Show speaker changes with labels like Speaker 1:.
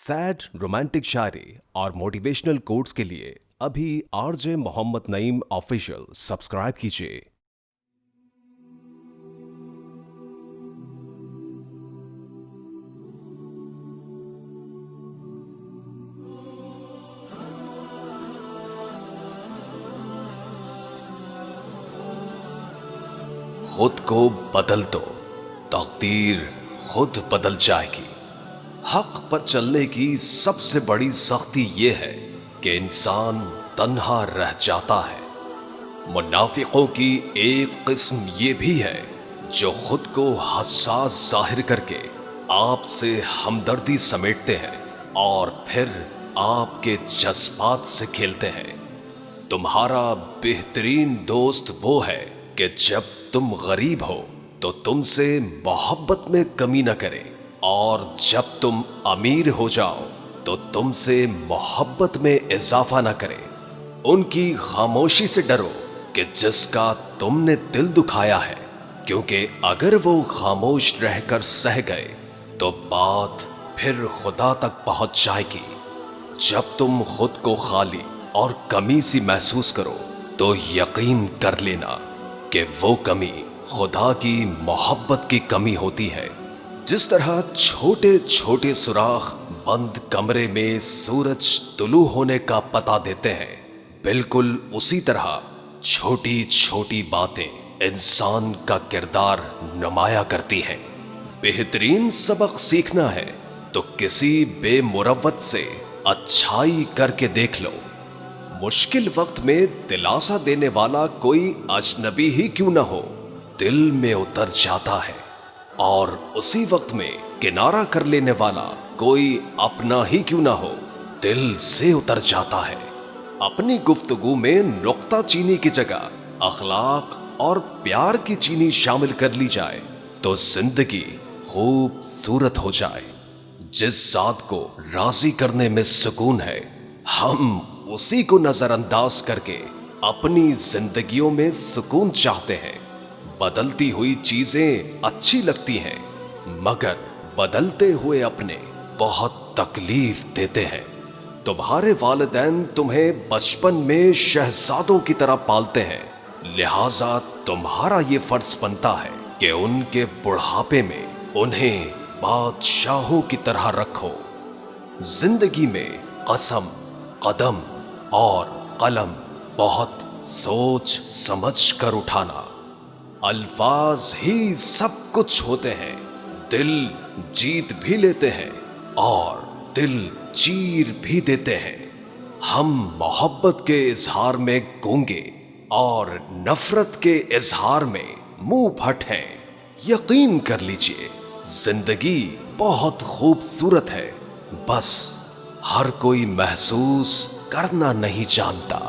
Speaker 1: Sad romantic शायरी और motivational quotes के लिए अभी RJ Mohammad Naeem official subscribe कीजिए।
Speaker 2: खुद को बदल दो, तकदीर खुद बदल जाएगी। हक पर चलने की सबसे बड़ी सख्ती यह है कि इंसान तन्हा रह जाता है। मुनाफिकों की एक किस्म ये भी है जो खुद को हसास जाहिर करके आपसे हमदर्दी समेटते हैं और फिर आपके जज्बात से खेलते हैं। तुम्हारा बेहतरीन दोस्त वो है कि जब तुम गरीब हो तो तुमसे मोहब्बत में कमी न करे, और जब तुम अमीर हो जाओ तो तुमसे मोहब्बत में इजाफा न करे। उनकी खामोशी से डरो कि जिसका तुमने दिल दुखाया है, क्योंकि अगर वो खामोश रहकर सह गए तो बात फिर खुदा तक पहुंच जाएगी। जब तुम खुद को खाली और कमी सी महसूस करो तो यकीन कर लेना कि वो कमी खुदा की मोहब्बत की कमी होती है। जिस तरह छोटे छोटे सुराख बंद कमरे में सूरज तुलू होने का पता देते हैं, बिल्कुल उसी तरह छोटी छोटी बातें इंसान का किरदार नुमाया करती हैं। बेहतरीन सबक सीखना है तो किसी बेमुरव्वत से अच्छाई करके देख लो। मुश्किल वक्त में दिलासा देने वाला कोई अजनबी ही क्यों ना हो, दिल में उतर जाता है, और उसी वक्त में किनारा कर लेने वाला कोई अपना ही क्यों ना हो, दिल से उतर जाता है। अपनी गुफ्तगू में नुक्ता चीनी की जगह अखलाक और प्यार की चीनी शामिल कर ली जाए तो जिंदगी खूबसूरत हो जाए। जिस जात को राजी करने में सुकून है, हम उसी को नजरअंदाज करके अपनी जिंदगियों में सुकून चाहते हैं। बदलती हुई चीजें अच्छी लगती हैं, मगर बदलते हुए अपने बहुत तकलीफ देते हैं। तुम्हारे वालिदैन तुम्हें बचपन में शहजादों की तरह पालते हैं, लिहाजा तुम्हारा ये फर्ज बनता है कि उनके बुढ़ापे में उन्हें बादशाहों की तरह रखो। जिंदगी में कसम, कदम और कलम बहुत सोच समझ कर उठाना। अल्फाज ही सब कुछ होते हैं, दिल जीत भी लेते हैं और दिल चीर भी देते हैं। हम मोहब्बत के इजहार में गूंगे और नफरत के इजहार में मुंह फट हैं। यकीन कर लीजिए, जिंदगी बहुत खूबसूरत है, बस हर कोई महसूस करना नहीं जानता।